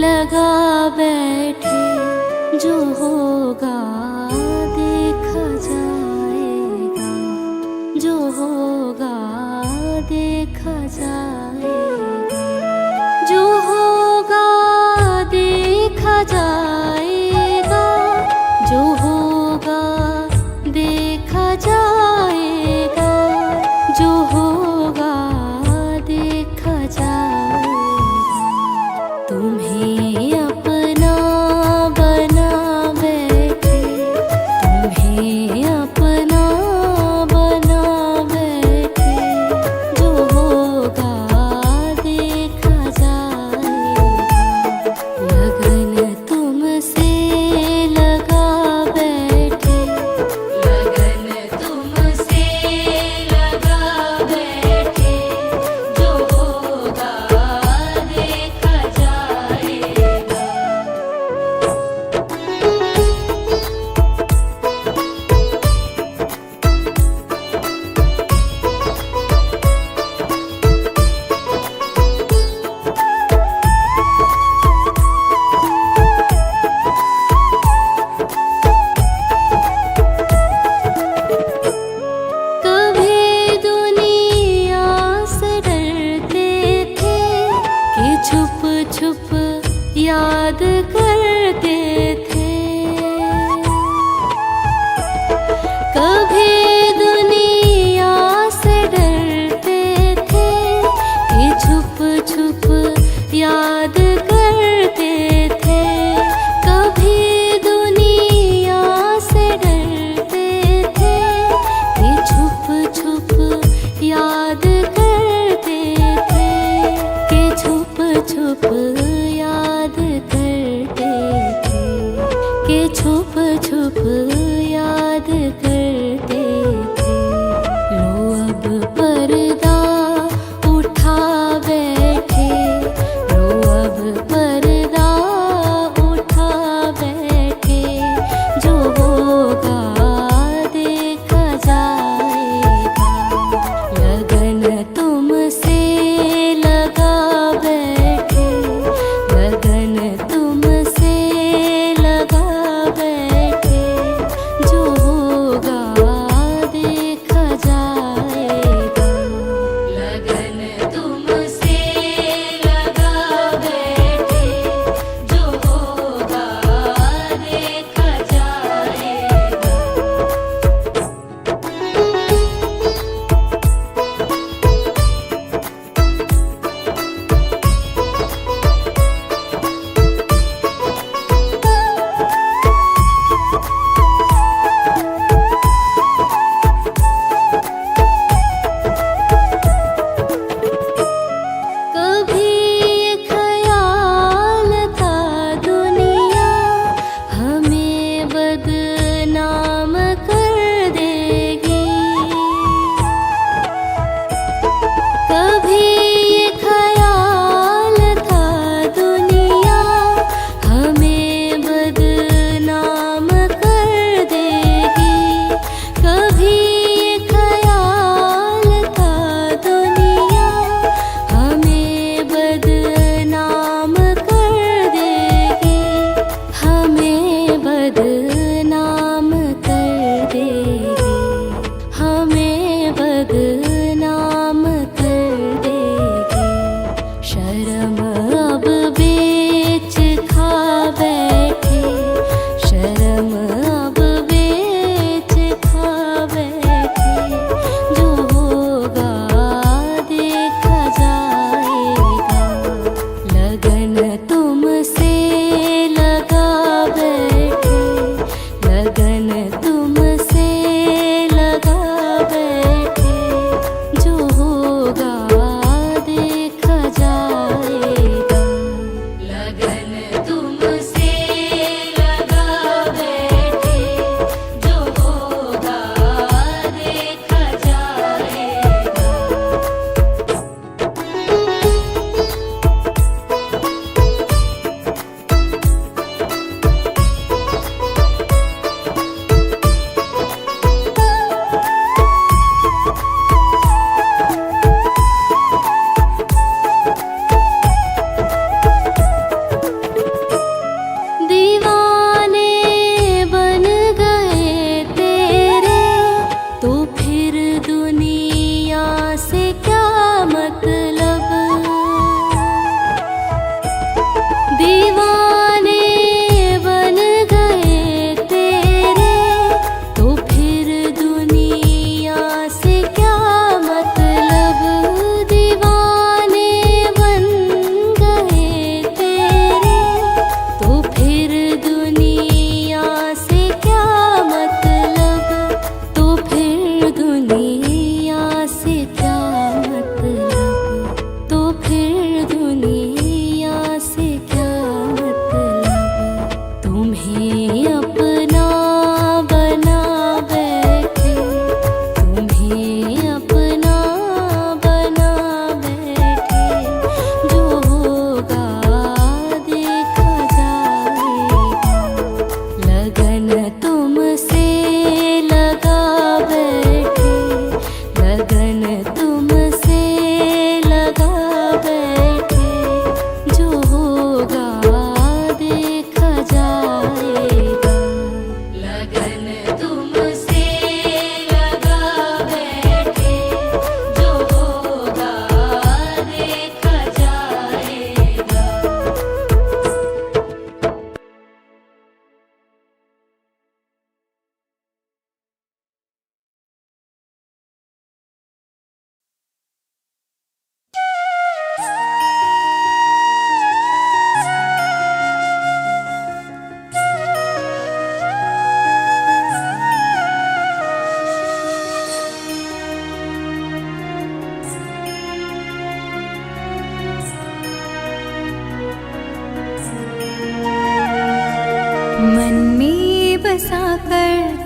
लगा बैठे, जो होगा देखा जाएगा, जो होगा देखा जाएगा, जो होगा देखा जाएगा, जो होगा देखा जाएगा, जो होगा देखा जाएगा। तुम्हें अपना बना बैठे, तुम्हें अपना बना बैठे, जो होगा देखा जाएगा। लगन तुमसे लगा बैठे, लगन तुमसे लगा बैठे, जो होगा देखा जाएगा। कभी दुनिया से डरते थे कि छुप छुप याद करते थे। कभी दुनिया से डरते थे कि छुप छुप याद करते थे। कभी दुनिया से डरते थे कि छुप छुप याद करते थे, कि छुप छुप याद करते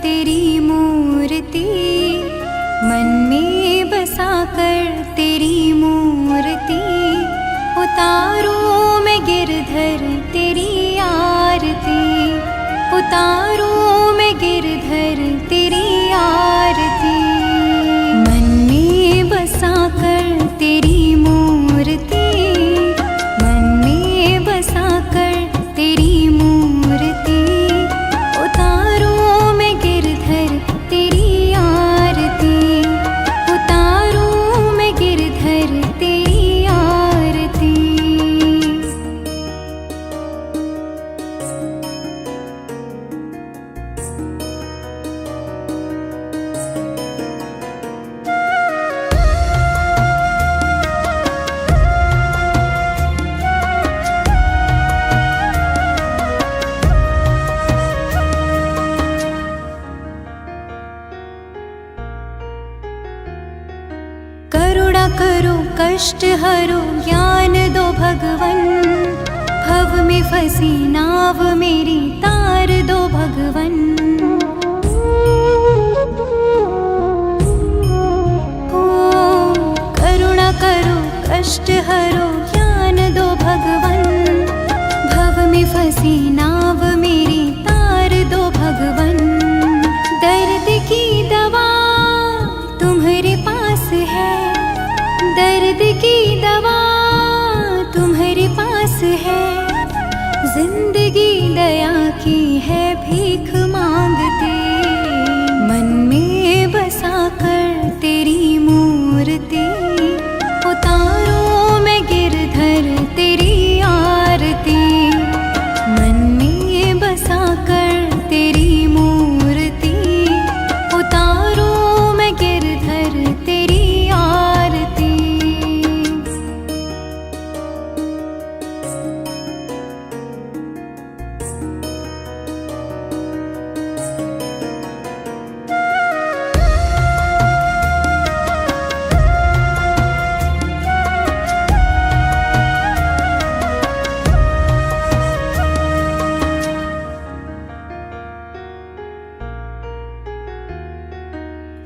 तेरी मूर्ति, मन में बसा कर तेरी मूर्ति, उतारूं मैं गिरधर तेरी आरती, उतारूं मैं गिरधर तेरी आरती। मन में बसा कर तेरी मूर्ति, मन में बसा कर तेरी मूर्ति, उतारूं मैं गिरधर तेरी आरती, उतारूं मैं गिरधर तेरी आरती। करुणा करो कष्ट हरो ज्ञान दो भगवन, भव में फंसी नाव मेरी तार दो भगवन। ओ करुणा करो कष्ट हरो ज्ञान दो भगवन, भव में फंसी नाव मेरी तार दो भगवन। दर्द की दवा तुम्हारे पास है, दर्द की दवा तुम्हारे पास है, जिंदगी दया की है भीख मांगते। मन में बसा कर तेरी मूर्ति, उतारूं मैं गिरधर तेरी आरती। मन में बसा कर तेरी मूर्ति, उतारूं मैं गिरधर तेरी आरती।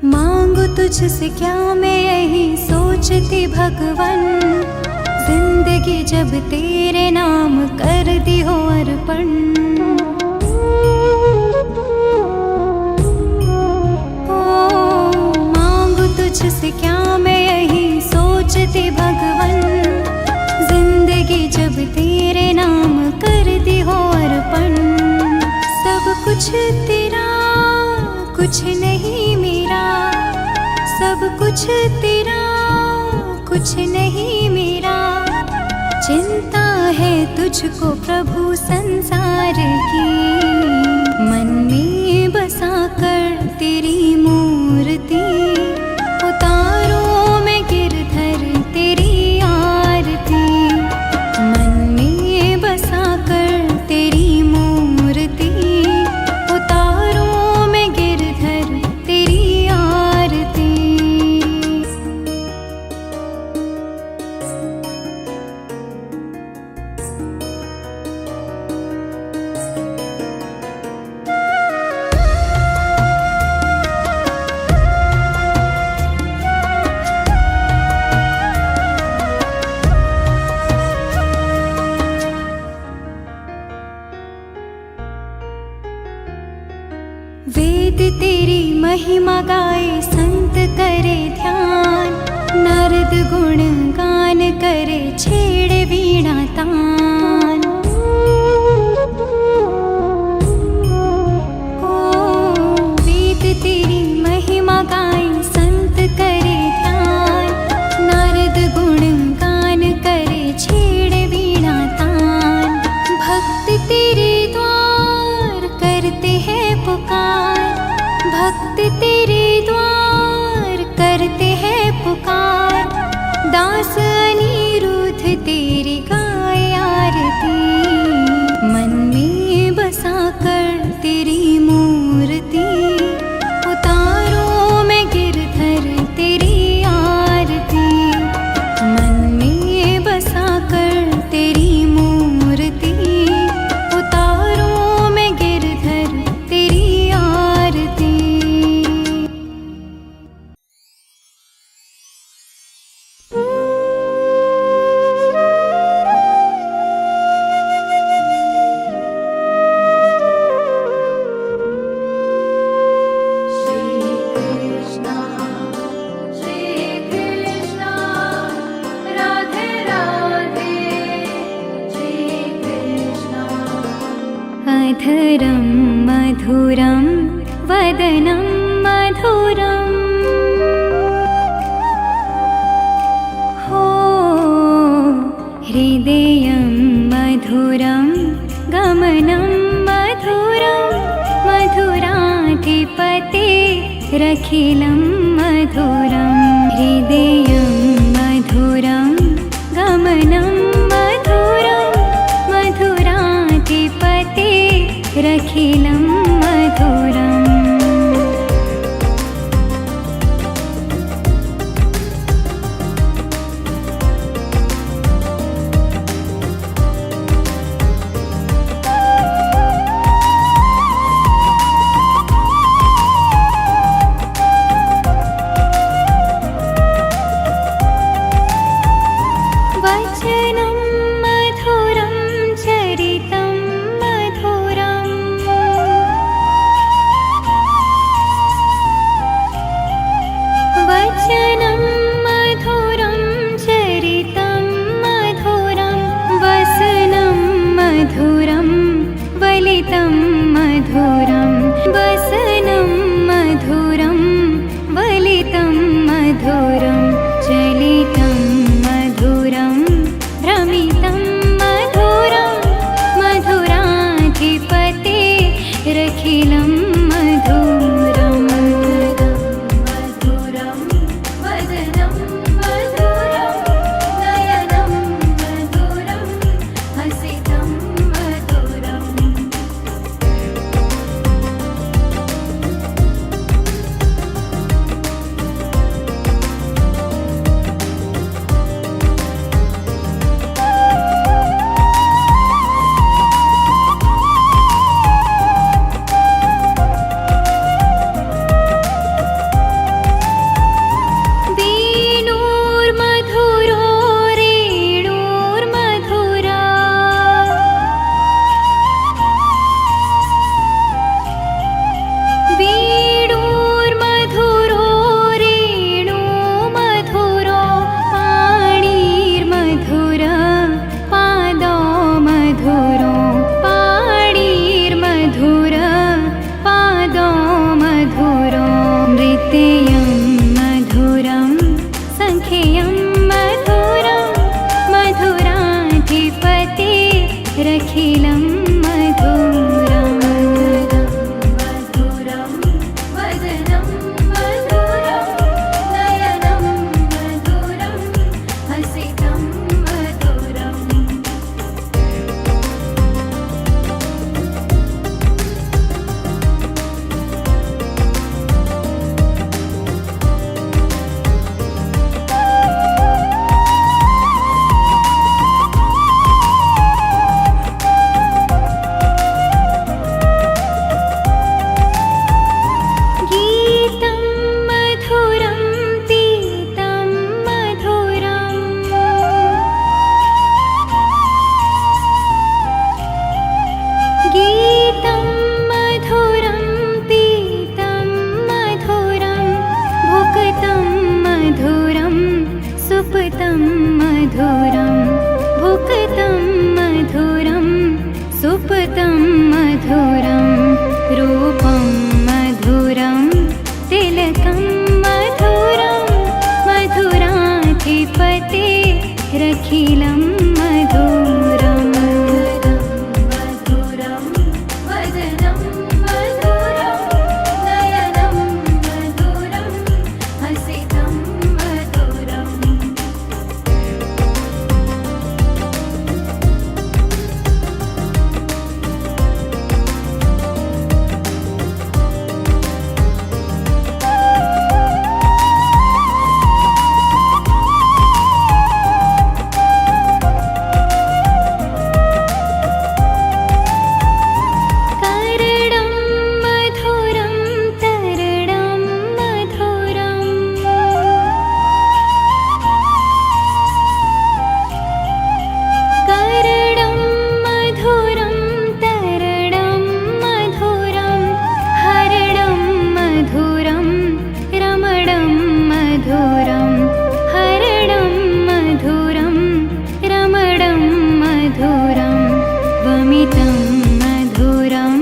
मांगू तुझसे क्या मैं यही सोचती भगवन, जिंदगी जब तेरे नाम कर दी हो अर्पण। ओ मांगू तुझसे क्या मैं यही सोचती भगवन, जिंदगी जब तेरे नाम कर दी हो अर्पण। सब कुछ तेरा कुछ नहीं मेरा, सब कुछ तेरा कुछ नहीं मेरा। चिंता है तुझको प्रभु संसार की, मन में बसा कर तेरी मूर्ति, उतारूं मैं गिरधर तेरी आरती। मन में बसा कर तेरी मूर्ति, उतारूं मैं गिरधर तेरी आरती। वेद तेरी महिमा गाए संत करे ध्यान, नारद गुण गान करे छेड़े वीणा तान। ओ वेद तेरी महिमा गाए संत करे ध्यान, नारद गुण गान करे छेड़े वीणा तान। भक्त तेरे द्वार करते हैं पुकार, भक्त तेरे द्वार करते हैं पुकार। दास अनिरुद्ध मधुरं मधुरं वदनं मधुरम् हो हृदयं मधुरं गमनं मधुरं मधुराधिपतेरखिलं मधुरं हृदयं मधुरं गमनं मधुरं मधुराधिपतेरखिलं मधुरम् वचनं मधुरं चरितं मधुरम् वचनं मधुरं चरितं मधुरं वसनं मधुरं वलितं मधुरं वसनं मधुरं वलितं मधुरं चलितं मधुरं भ्रमितं मधुरं मधुराधिपतेरखिलं मधुरम् मधुरं वदनं मधुरं नयनं मधुरं हसितं मधुरम् वेणुर्मधुरो रेणुर्मधुरा वेणुर्मधुरो रेणुमधुरो पाणिर्मधुर पादो मधुरो पाणिर्मधुर पादो मधुरो नृत्यं मधुरं सङ्ख्यं मधुरं मधुराधिपतेरखिलं मधुरम् मधुरं वदनं मधुरं नयनं मधुरं हसितं मधुरम् गीतं मधुरं पीतं मधुरम् गीतं मधुरं पीतं मधुरं भुक्तं मधुरं सुप्तं मधुरं भुक्तं मधुरं सुप्तं मधुरं रूपं मधुरं तिलकं मधुरं मधुराधिपतेरखिलं मधुरम् मधुरं वदनं मधुरं नयनं मधुरं हसितं मधुरम् मधुरं मधुरं वमितं मधुरं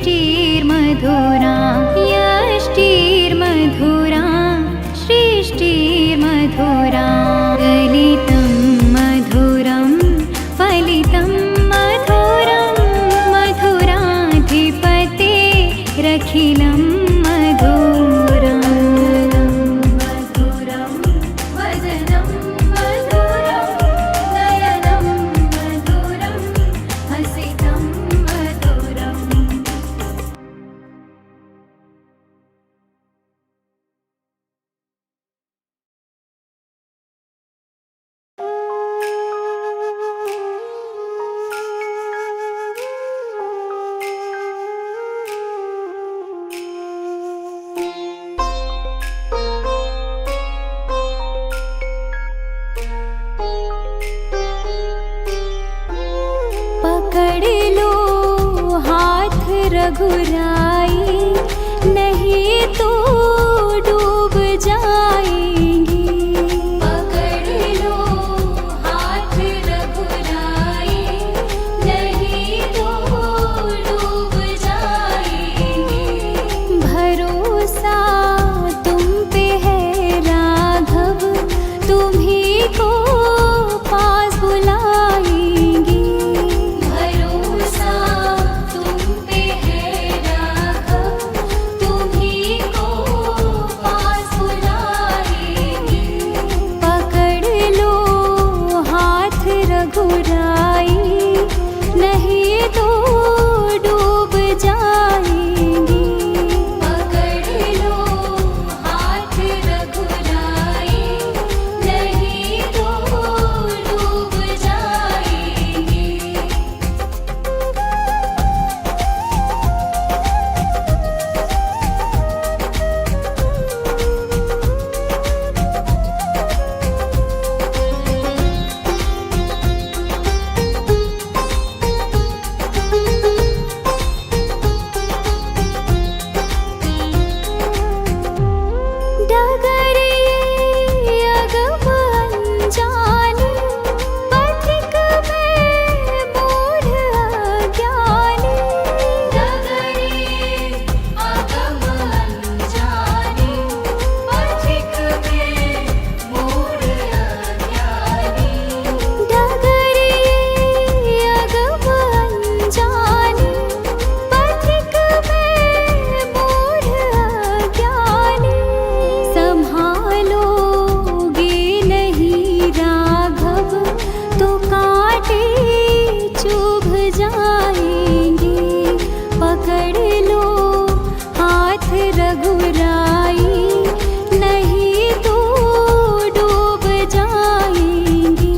सृष्टिर्मधुरा यष्टिर्मधुरा सृष्टिर्मधुरा गलितं मधुरं फलितं मधुरं मधुराधिपते रखिलं मधुरं मधुरं वदनं मधुरं नयनं मधुरं हसितं मधुरम् पकड़ लो हाथ रघुराई नहीं तो डूब जाएंगी पकड़ लो हाथ रघुराई नहीं तो डूब जाएंगी भरोसा तुम पे है राघव तुम्ही को पास बुलाएंगी भरोसा तुम पे है राघव तुम्ही को पास बुलाएंगी पकड़ लो हाथ रघुराई नहीं तो डूब जाएंगी पकड़ लो हाथ रघुराई नहीं तो डूब जाएंगी डगरिए अगम अनजाने पथिक में मूढ़ अज्ञानी डगरिए अगम अनजाने पथिक में मूढ़ अज्ञानी डगरिए अगम अनजाने पथिक में मूढ़ अज्ञानी संभालोगे नहीं राघव तो कांटे चुभ जाएंगे पकड़ लो हाथ रघुराई नहीं तो डूब जाएंगी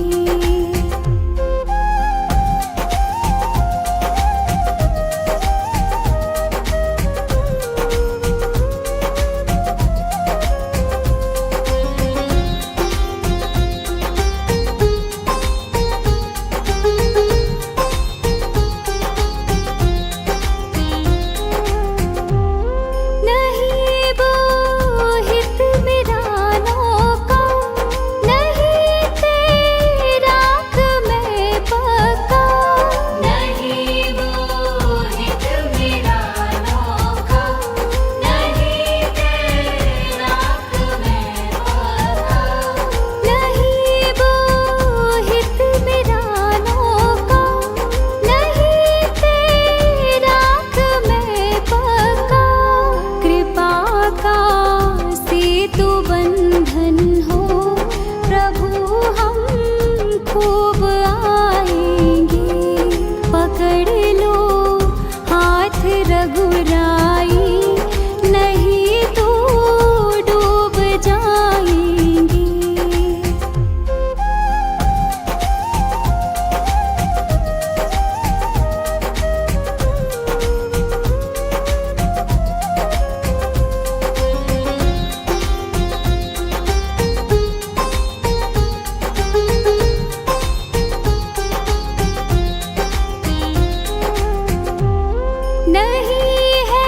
नहीं बोहित मेरा नौका नहीं तेराख में पका नहीं बोहित मेरा नौका नहीं तेराख में पका नहीं बोहित मेरा नौका नहीं तेराख में पका कृपा का सेतु बंधन हो प्रभु हम खूब आएंगे पकड़ लो हाथ रघुराई नहीं तो डूब जाएंगी नहीं है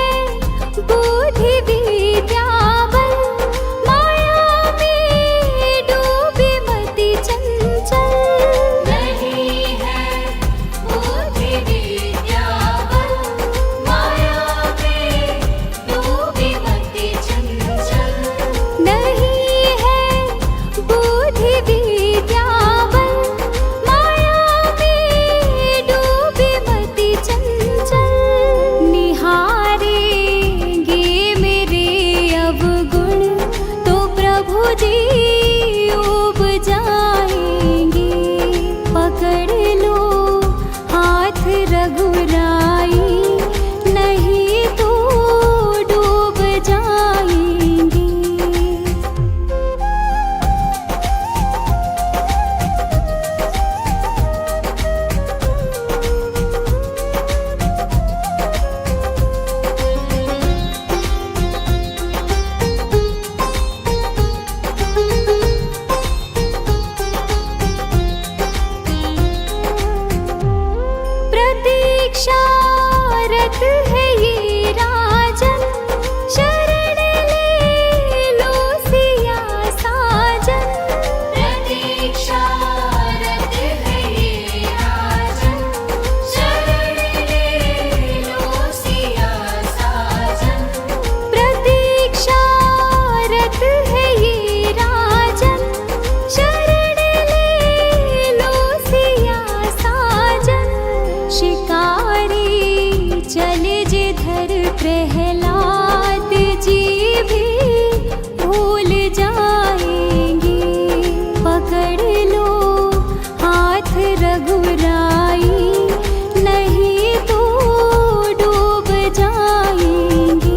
जाएंगी।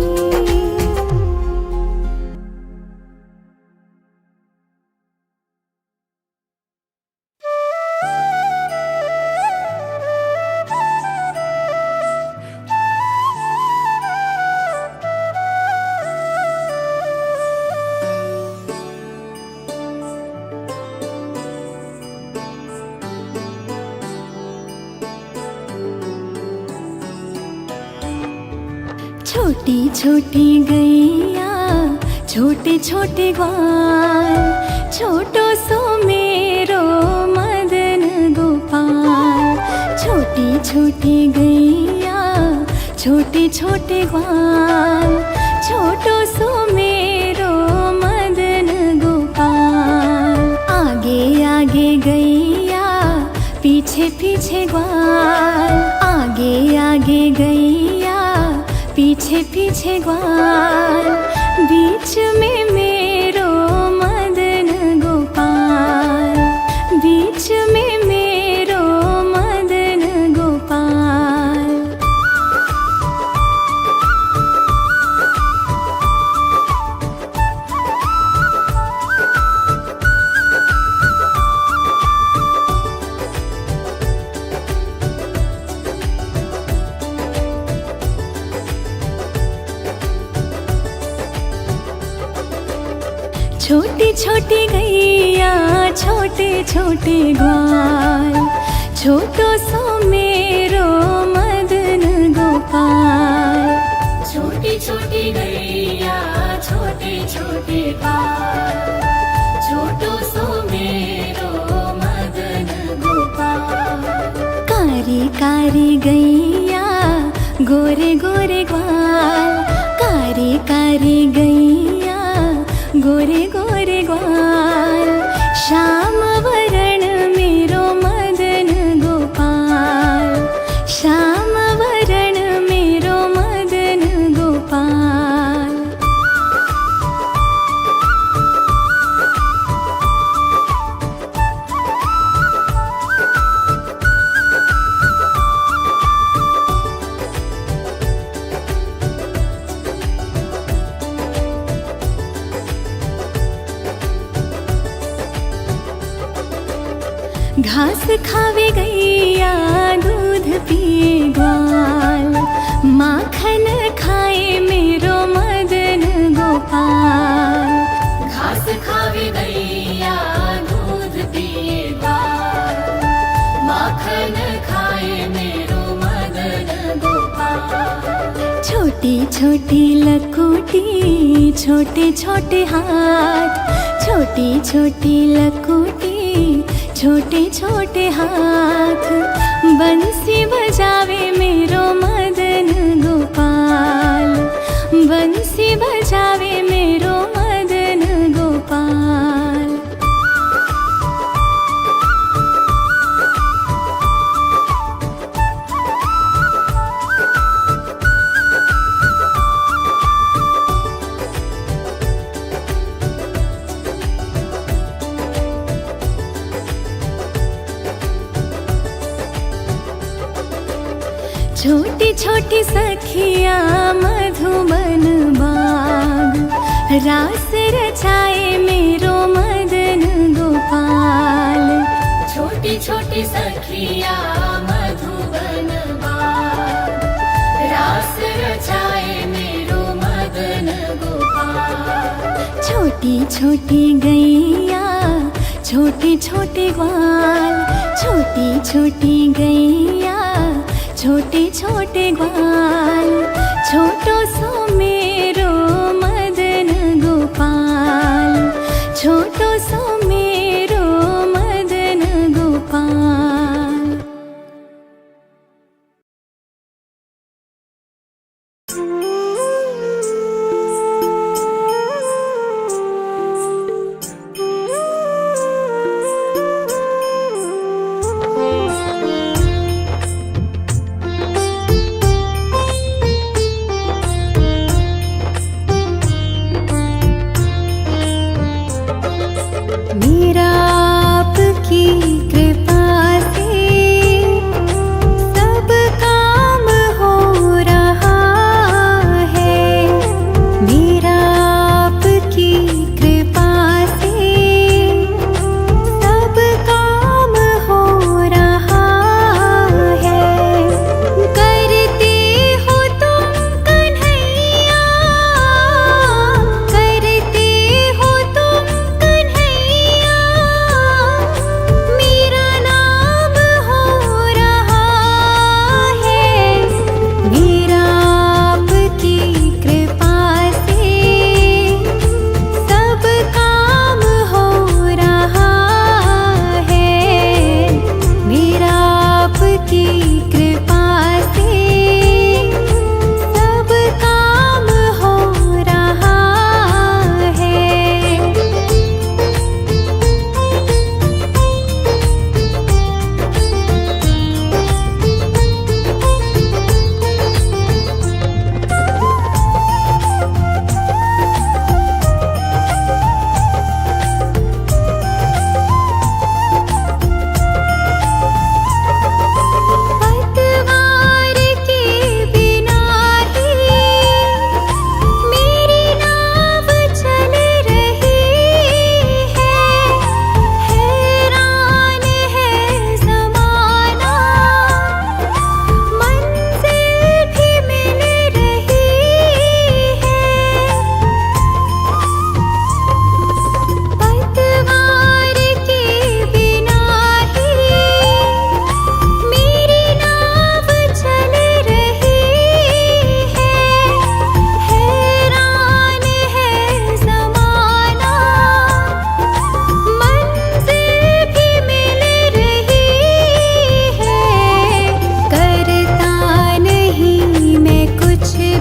छोटी छोटी गैया छोटे छोटे ग्वाल, छोटो सो मेरो मदन गोपाल। छोटी छोटी गैया छोटे छोटे ग्वाल, छोटो सो मेरो मदन गोपाल। आगे आगे गैया पीछे पीछे ग्वाल, आगे आगे गैया पीछे पीछे ग्वाल। बीच में मेरो मदन गोपाल, बीच में मेरो मदन गोपाल। छोटी छोटी गैया छोटे छोटे ग्वाल, छोटो सो मेरो मदन गोपाल। छोटी छोटी गैया छोटे छोटे ग्वाल, छोटो सो मेरो मदन गोपाल। कारी कारी गैया गोरे गोरे ग्वाल, कारी कारी गैया गोरे गोरे ग्वाल। श्याम वरण मेरो मदन गोपाल, श्याम वरण मेरो मदन गोपाल। घास खावे गैया दूध पिए ग्वाल, माखन खाए मेरो मदन गोपाल। घास खावे गैया दूध पिए ग्वाल, माखन खाए मेरो मदन गोपाल। छोटी छोटी लकोटी छोटे छोटे हाथ, छोटी छोटी लकोटी छोटे छोटे हाथ। बंसी बजावे मेरो मदन गोपाल, बंसी बजावे मेरो मदन गोपाल। छोटी छोटी सखिया मधुबन बाग, रास रचाए मेरो मदन गोपाल। छोटी छोटी सखिया मधुबन बाग, रास रचाए मेरो मदन गोपाल। छोटी छोटी गैया छोटे छोटे ग्वाल, छोटी छोटी गैया छोटे छोटे ग्वाल। छोटो सो मेरो मदन गोपाल, छोटो सो मेरो मदन गोपाल।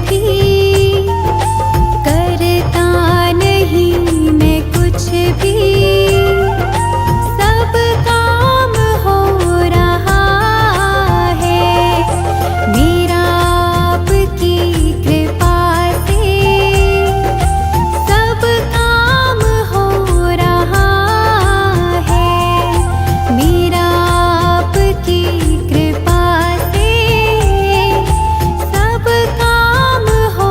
भी करता नहीं मैं कुछ भी, सब काम हो रहा है मेरा आपकी कृपा से, सब काम हो रहा है मेरा आपकी कृपा से, सब काम हो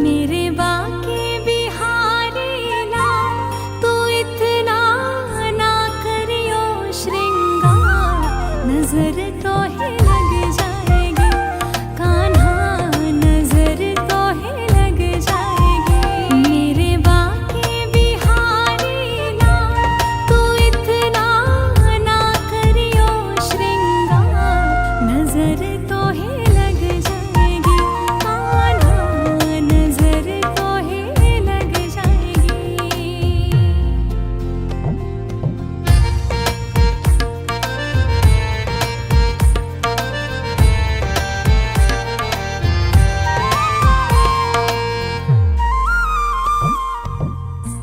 मेरे बाके बिहारी लाल तू इतना ना करियो श्रृंगार, नजर तो है लग जाएगी कान्हा, नजर तो है लग जाएगी। मेरे बाके बिहारी लाल तू इतना ना करियो श्रृंगार, नजर तो है लग जाएगी कान्हा, नजर तो है लग जाएगी।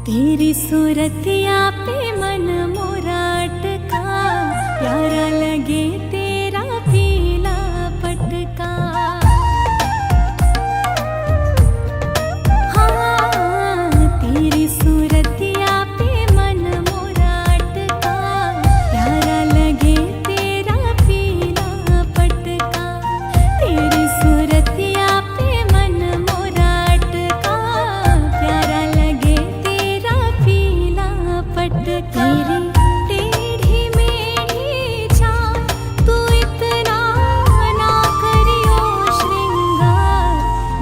तेरी सूरतिया पे मन मोरा अटका, प्यारा लगे तेरा पीला पटका। हाँ, तेरी सूरतिया पे मन मोरा अटका, प्यारा लगे तेरा पीला पटका। तेरी सूरतिया पे मन मोरा अटका, प्यारा लगे तेरा पीला पटका। तेरी टेढ़ी मेढ़ी चाल तू इतना ना करियो श्रृंगार,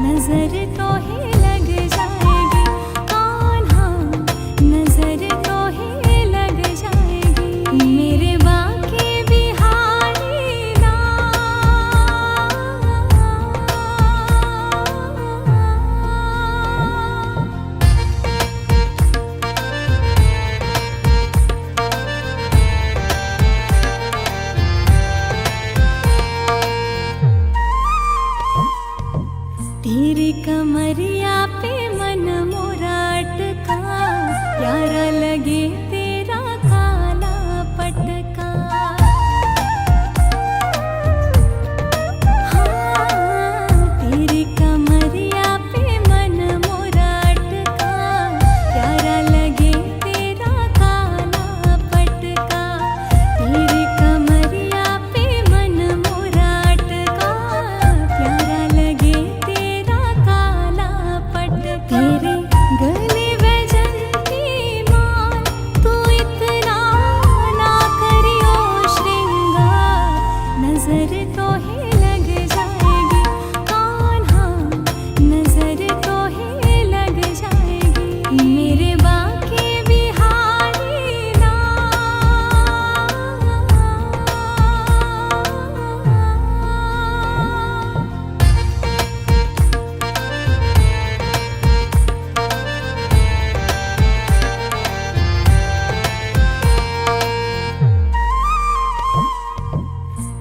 नजर तो है लग जाएगी कान्हा, नजर तो है लग जाएगी। मेरे बाके बिहारी लाल। तेरी कमरिया पे मन मोरा अटका, प्यारा लगे तेरा काला पटका। हाँ, तेरी कमरिया पे मन मोरा अटका, प्यारा लगे तेरा काला पटका। तेरी कमरिया पे मन मोरा अटका, प्यारा लगे तेरा काला पटका। तेरे गले वैजंती माल तू इतना ना करियो श्रृंगार, नजर तो है लग जाएगी कान्हा, नजर तो है लग जाएगी। मेरे बाके बिहारी लाल।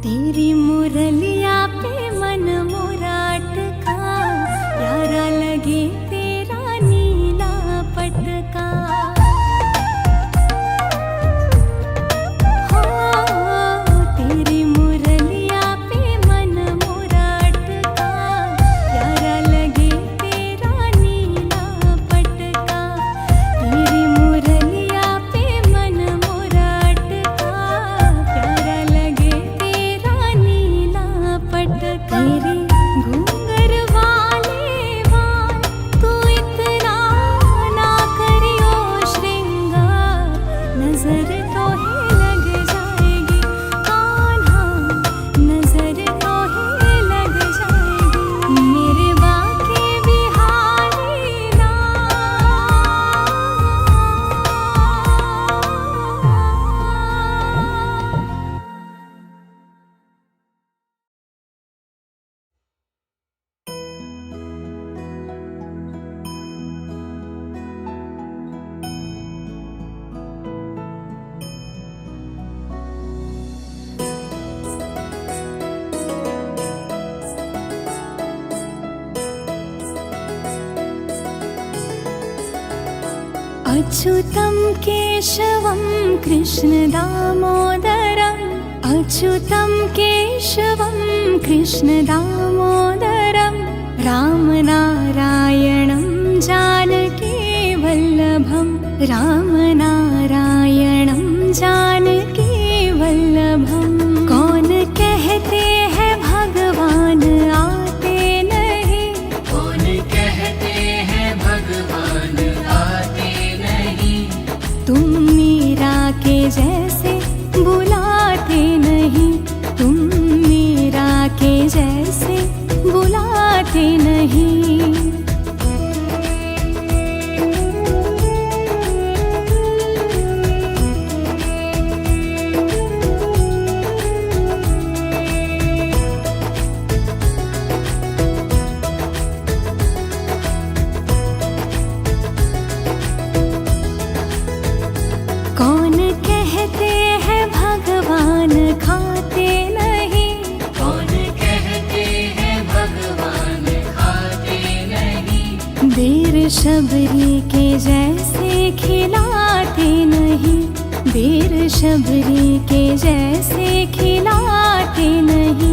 तेरी मुरलिया पे मन मोरा अटका, प्यारा लगे तेरा नीला पटका। हाँ, तेरी मुरलिया पे मन मोरा अटका, प्यारा लगे तेरा नीला पटका। तेरी मुरलिया पे मन मोरा अटका, प्यारा लगे तेरा नीला पटका। तेरे घूंघर वाले बाल तू इतना ना करियो श्रृंगार, नजर तो है लग जाएगी कान्हा, नजर तो है लग जाएगी। मेरे बाके बिहारी लाल। अच्युतं केशवं कृष्णदामोदरम्, अच्युतं केशवं कृष्णदामोदरं, रामनारायणं जानकी वल्लभं, रामनारायणं जानकी वल्लभम। कौन कहते हैं भगवान आते नहीं, कौन कहते हैं भगवान आते नहीं। तुम मीरा के जैसे बुलाते नहीं, तुम मीरा के जैसे बुलाते नहीं। कौन कहते हैं भगवान खाते नहीं, कौन कहते हैं भगवान खाते नहीं। देर शबरी के जैसे खिलाते नहीं, देर शबरी के जैसे खिलाते नहीं।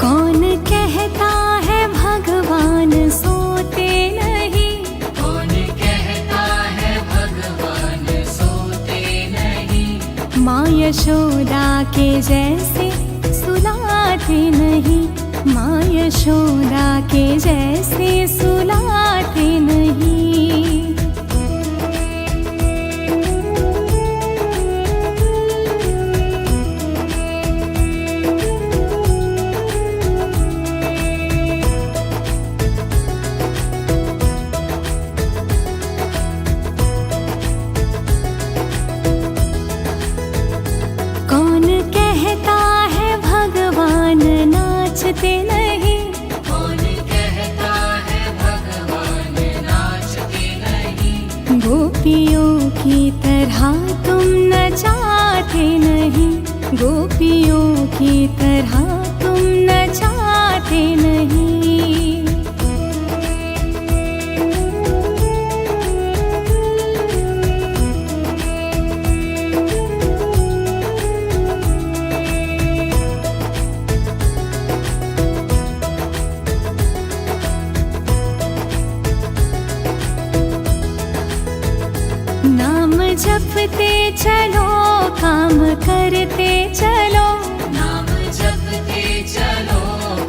कौन कहता है भगवान सोते नहीं, कौन कहता है भगवान सोते नहीं। माँ यशोदा के जैसे सुलाते नहीं, माँ यशोदा के जैसे सुलाते नहीं। कौन कहता है भगवान नाचते नहीं, कौन कहता है भगवान नाचते नहीं। गोपियों की तरह तुम नचाते नहीं, गोपियों की तरह तुम नचाते नहीं। नाम जपते चलो, काम करते चलो, नाम जपते चलो,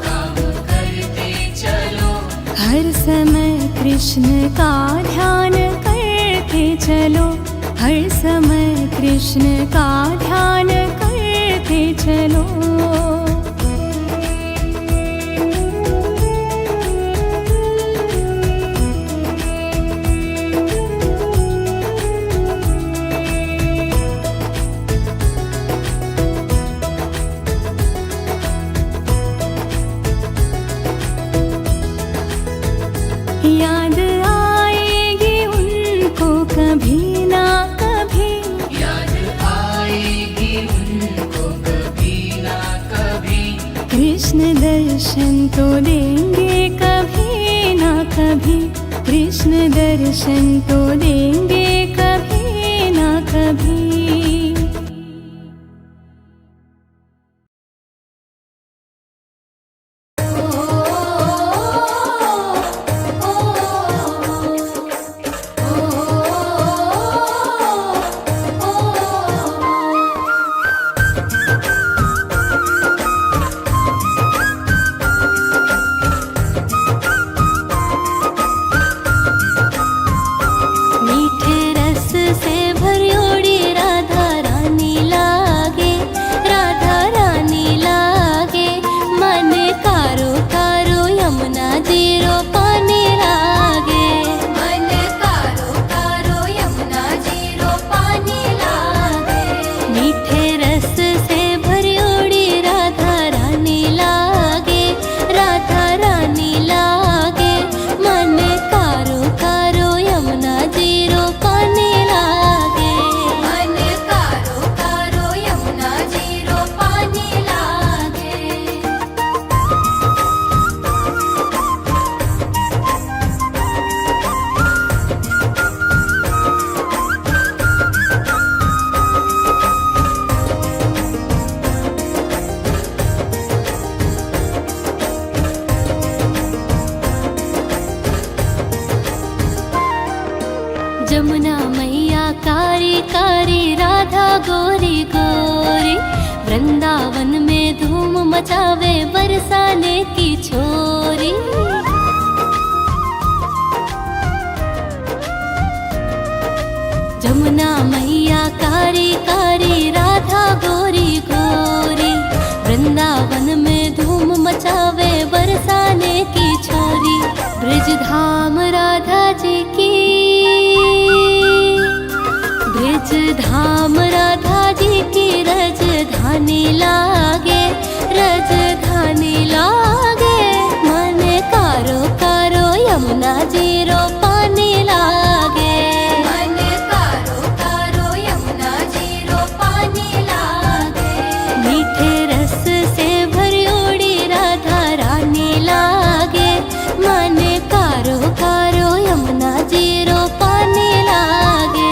काम करते चलो। हर समय कृष्ण का ध्यान करते चलो, हर समय कृष्ण का ध्यान करते चलो। याद आएगी उनको कभी ना कभी, याद आएगी उनको कभी ना कभी। कृष्ण दर्शन तो देंगे कभी ना कभी, कृष्ण दर्शन तो देंगे कभी ना कभी। मीठे रस से भरियोड़ी राधा वृंदावन में धूम मचावे बरसाने की छोरी। जमुना मैया कारी कारी राधा गोरी गोरी। वृंदावन में धूम मचावे बरसाने की छोरी। ब्रज धाम राधा जी की, ब्रज धाम राधा जी की रजधानी लागे, रजधानी लागे। मन कारो कारो यमुना जी रो पानी लागे, मन कारो कारो यमुना जी रो पानी लागे। मीठे रस से भरी ओड़ी राधा रानी लागे, मन कारो कारो यमुना जी रो पानी लागे।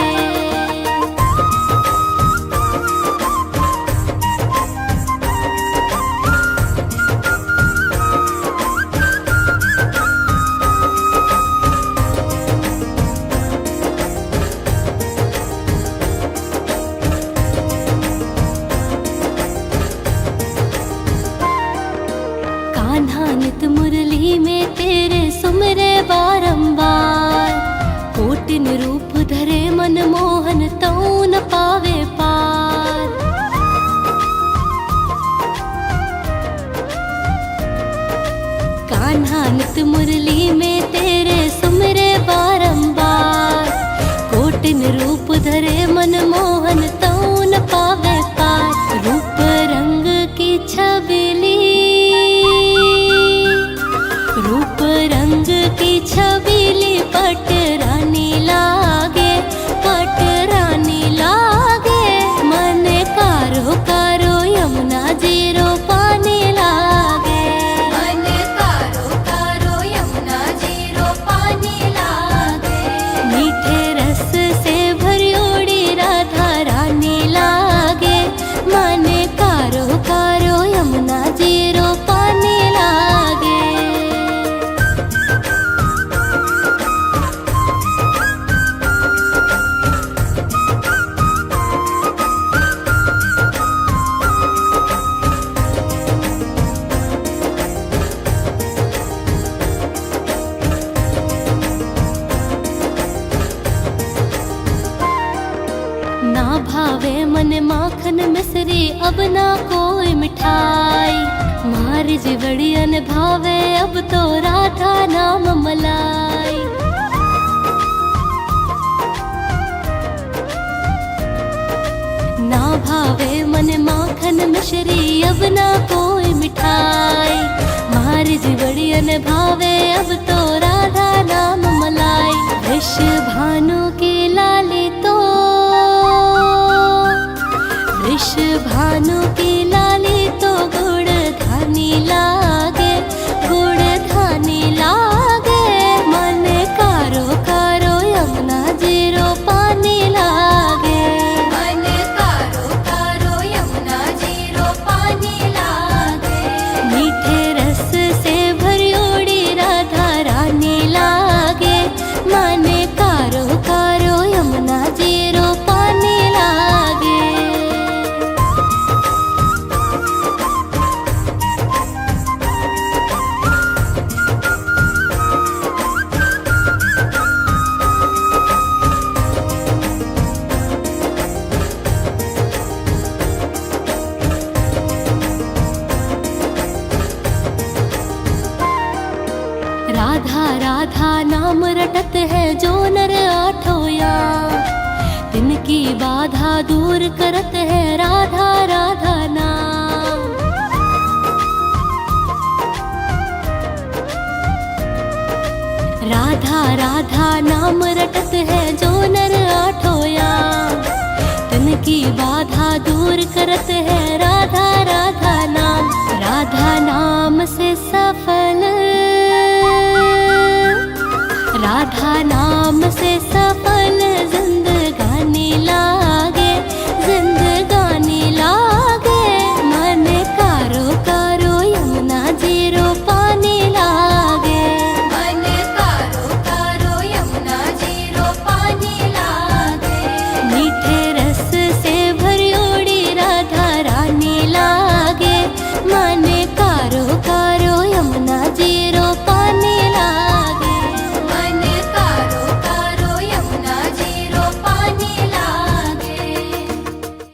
कान्हा नित मुरली में तेरे सुमरे बारंबार। कोटिन रूप धरे मन मोहन तऊ न पावे पार। कान्हा नित मुरली में तेरे सुमरे बारंबार। कोटिन रूप धरे मन मोहन तऊ न पावे पार। रूप रंग की छबिली, रूप रंग की छबीली पट रानी लागे, पट रानी लागे। मन कारो कारो यमुना जी रो पानी लागे, मन कारो कारो यमुना जी रो पानी लागे। मीठे रस से भरी ओड़ी राधा रानी लागे, मन कारो कारो यमुना जी रो पानी लागे। ना भावे मन माखन मिश्री अब ना कोई मिठाई। मार जिवड़ियन भावे अब तो राधा नाम मलाई। ना भावे मन माखन मिश्री अब ना कोई मिठाई। मार जिवड़ियन भावे अब तो राधा नाम मलाई। वृष भानु की लाली तो, वृष भानु की लाली तो गुड़ धानी लागे, गुड़ धानी लागे। मन कारो कारो यमुना जी रो पानी लागे, मन कारो कारो यमुना जी रो पानी लागे। मीठे रस से भरी ओड़ी राधा रानी लागे, मन कारो कारो यमुना जी रो पानी लागे। राधा राधा नाम रटत है जो नर आठोया। तिनकी बाधा दूर करत है राधा राधा नाम। राधा राधा नाम रटत है जो नर आठोया। तिनकी बाधा दूर करत है राधा राधा नाम।